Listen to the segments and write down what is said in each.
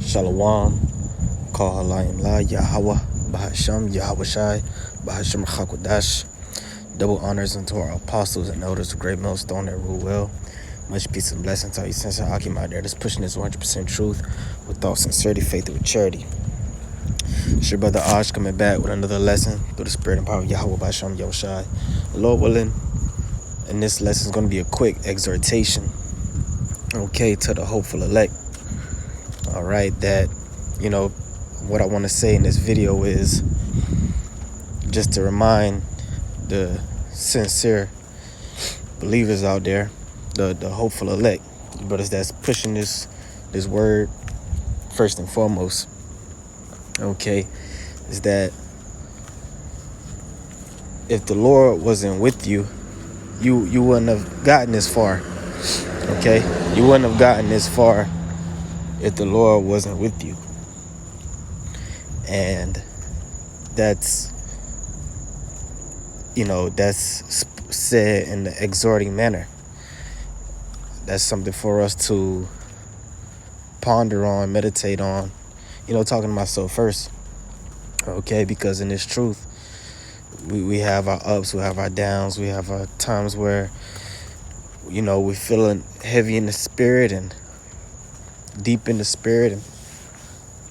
Shalom, Call Halayim La, Yahweh, Bahasham, Yahweh Shai, Bahasham Chakodash. Double honors unto our apostles and elders of Great Millstone that rule well. Much peace and blessings to our essential Akim out there that's pushing this 100% truth with thought, sincerity, faith, and with charity. It's your brother Ash coming back with another lesson through the spirit and power of Yahweh Bahasham, Yahweh Shai. Lord willing, and this lesson is going to be a quick exhortation, okay, to the hopeful elect. All right, that, what I want to say in this video is just to remind the sincere believers out there, the hopeful elect, brothers that's pushing this word first and foremost, okay, is that if the Lord wasn't with you, you wouldn't have gotten this far, okay? You wouldn't have gotten this far if the Lord wasn't with you. And that's said in the exhorting manner. That's something for us to ponder on, meditate on, talking to myself first, okay? Because in this truth, we have our ups, we have our downs, we have our times where, we're feeling heavy in the spirit and deep in the spirit and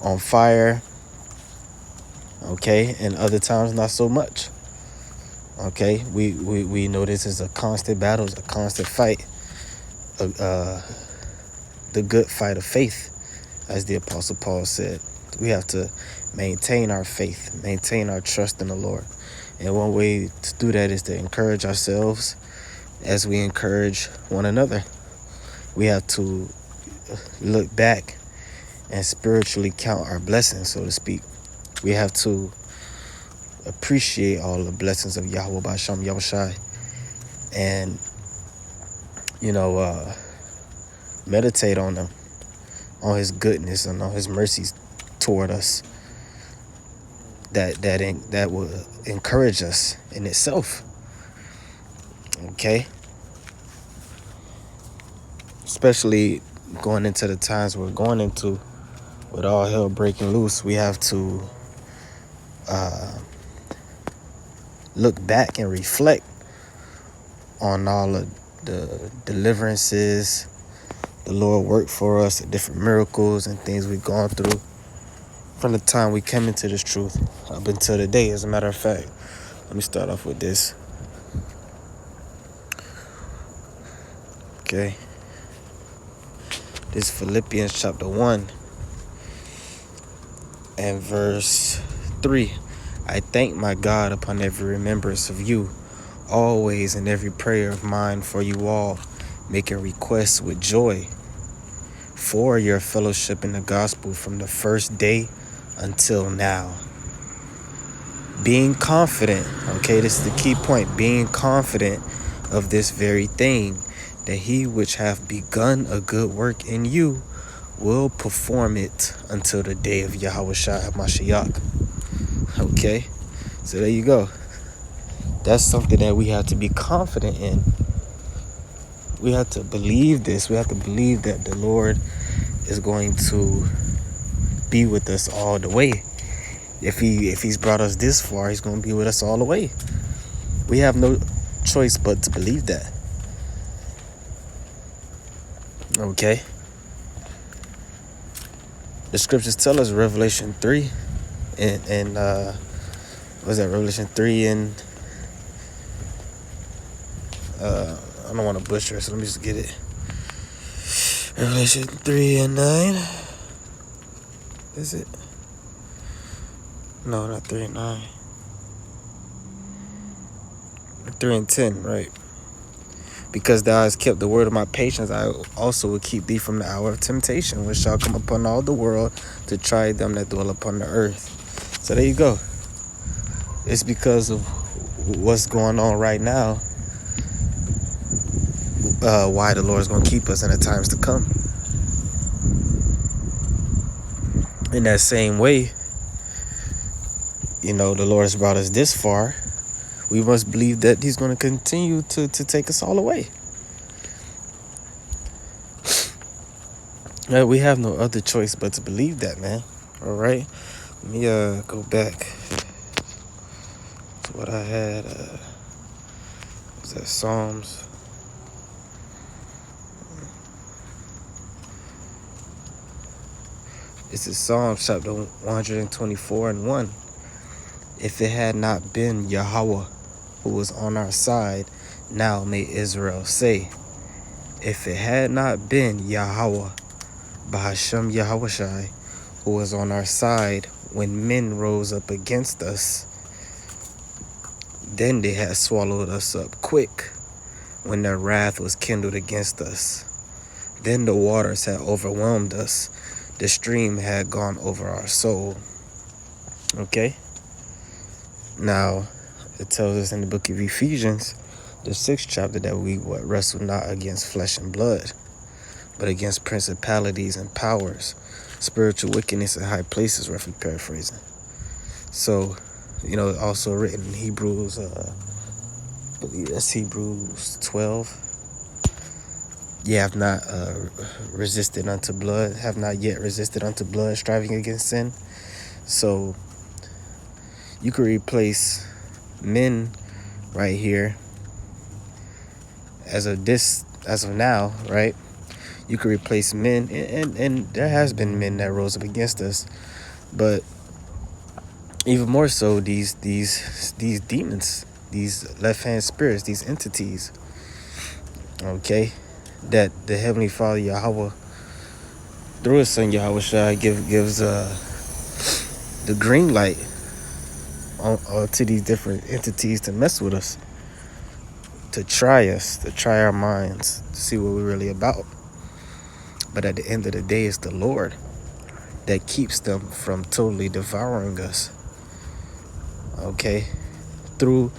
on fire, okay? And other times, not so much, okay? We know this is a constant battle, it's a constant fight, the good fight of faith, as the Apostle Paul said. We have to maintain our faith, maintain our trust in the Lord. And one way to do that is to encourage ourselves as we encourage one another. We have to look back and spiritually count our blessings, so to speak. We have to appreciate all the blessings of Yahweh Basham Yahushai and, meditate on them, on his goodness and on his mercies toward us. That will encourage us in itself, okay? Especially going into the times we're going into with all hell breaking loose, we have to look back and reflect on all of the deliverances the Lord worked for us, the different miracles and things we've gone through from the time we came into this truth up until today. As a matter of fact, let me start off with this. Okay. This is Philippians chapter 1 and verse 3. I thank my God upon every remembrance of you, always in every prayer of mine for you all, making requests with joy for your fellowship in the gospel from the first day until now. Being confident, okay, this is the key point, being confident of this very thing, that he which hath begun a good work in you will perform it until the day of Yahweh Shai HaMashiach. Okay, so there you go. That's something that we have to be confident in. We have to believe this. We have to believe that the Lord is going to be with us all the way. If he's brought us this far, he's going to be with us all the way. We have no choice but to believe that. Okay. The scriptures tell us, Revelation 3 and what's that, Revelation 3 and I don't want to butcher it, so let me just get it. Revelation 3 and 9. Is it? No, not 3 and 9. 3 and 10, right? Because thou hast kept the word of my patience, I also will keep thee from the hour of temptation, which shall come upon all the world to try them that dwell upon the earth. So there you go. It's because of what's going on right now, why the Lord is going to keep us in the times to come. In that same way, the Lord has brought us this far. We must believe that he's going to continue to take us all the way. We have no other choice but to believe that, man. All right. Let me go back to what I had. Was that Psalms? This is Psalms chapter 124 and 1. If it had not been Yahweh who was on our side, now may Israel say. If it had not been Yahweh, Bahashem Yahushai, who was on our side when men rose up against us, then they had swallowed us up quick when their wrath was kindled against us. Then the waters had overwhelmed us. The stream had gone over our soul. Okay? Now, it tells us in the book of Ephesians, the 6th chapter, that we wrestle not against flesh and blood, but against principalities and powers, spiritual wickedness in high places, roughly paraphrasing. So, also written in Hebrews, I believe that's Hebrews 12. Ye have not resisted unto blood, have not yet resisted unto blood, striving against sin. So, you could replace men right here as of now, right? You could replace men, and there has been men that rose up against us, but even more so these demons, these left-hand spirits, these entities, okay, that the Heavenly Father Yahweh through His Son Yahweh Shai gives the green light to these different entities to mess with us, to try us, to try our minds, to see what we're really about. But at the end of the day, it's the Lord that keeps them from totally devouring us. Okay? Through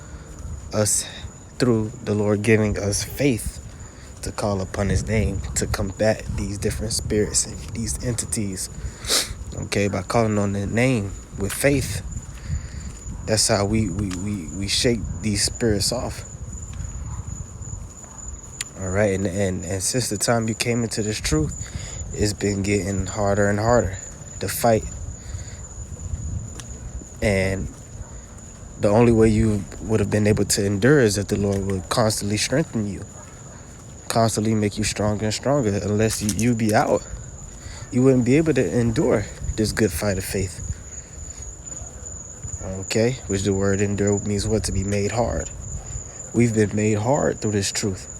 the Lord giving us faith to call upon His name, to combat these different spirits and these entities. Okay? By calling on the name with faith, that's how we shake these spirits off. All right, and since the time you came into this truth, it's been getting harder and harder to fight. And the only way you would have been able to endure is if the Lord would constantly strengthen you, constantly make you stronger and stronger. Unless you be out, you wouldn't be able to endure this good fight of faith. Okay, which the word endure means what? To be made hard. We've been made hard through this truth.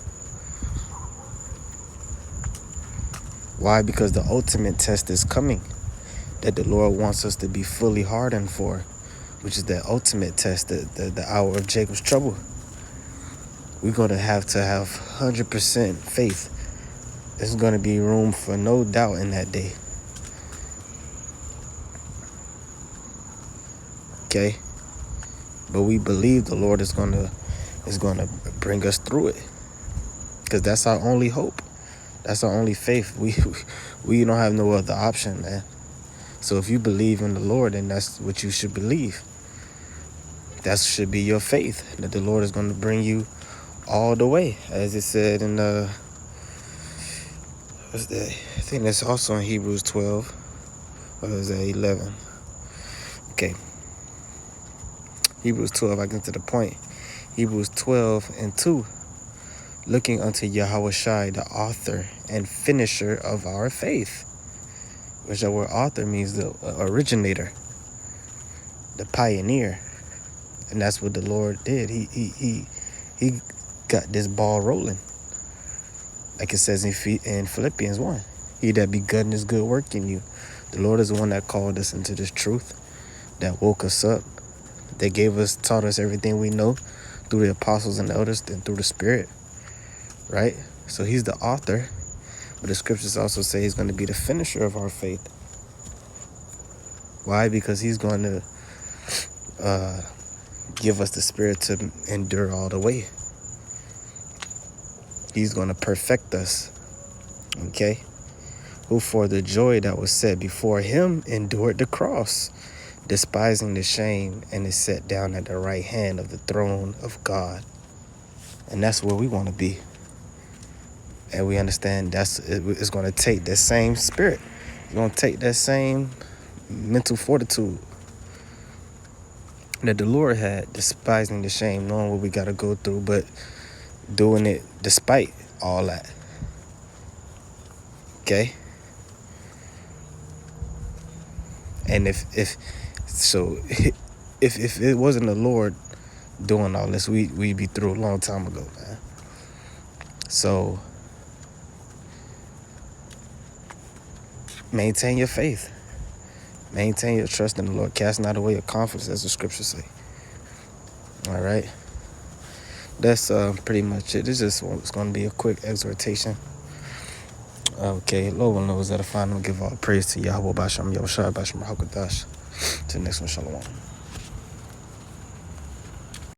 Why? Because the ultimate test is coming that the Lord wants us to be fully hardened for, which is the ultimate test, the hour of Jacob's trouble. We're going to have 100% faith. There's going to be room for no doubt in that day. Okay? But we believe the Lord is going to bring us through it. Because that's our only hope. That's our only faith. We don't have no other option, man. So if you believe in the Lord, then that's what you should believe. That should be your faith, that the Lord is going to bring you all the way, as it said in I think that's also in Hebrews 12, or is that 11? Okay, Hebrews 12, I get to the point. Hebrews 12 and 2, looking unto Yahweh Shai, the author and finisher of our faith, which the word author means the originator, the pioneer. And that's what the Lord did. He got this ball rolling. Like it says in Philippians 1. He that begun this good work in you. The Lord is the one that called us into this truth, that woke us up, that taught us everything we know through the apostles and elders and through the Spirit. Right? So He's the author. But the scriptures also say He's going to be the finisher of our faith. Why? Because He's going to give us the Spirit to endure all the way. He's going to perfect us. Okay? Who for the joy that was set before Him endured the cross, despising the shame, and is set down at the right hand of the throne of God. And that's where we want to be. And we understand it's going to take that same spirit. It's going to take that same mental fortitude that the Lord had, despising the shame, knowing what we got to go through, but doing it despite all that. Okay? And if it wasn't the Lord doing all this, we'd be through a long time ago, man. So maintain your faith. Maintain your trust in the Lord. Cast not away your confidence, as the scriptures say. All right. That's pretty much it. It's going to be a quick exhortation. Okay, Lord knows that I find him give all praise to Yahweh Basham Yahushua Basham Hakadash. To the next one, Shalom.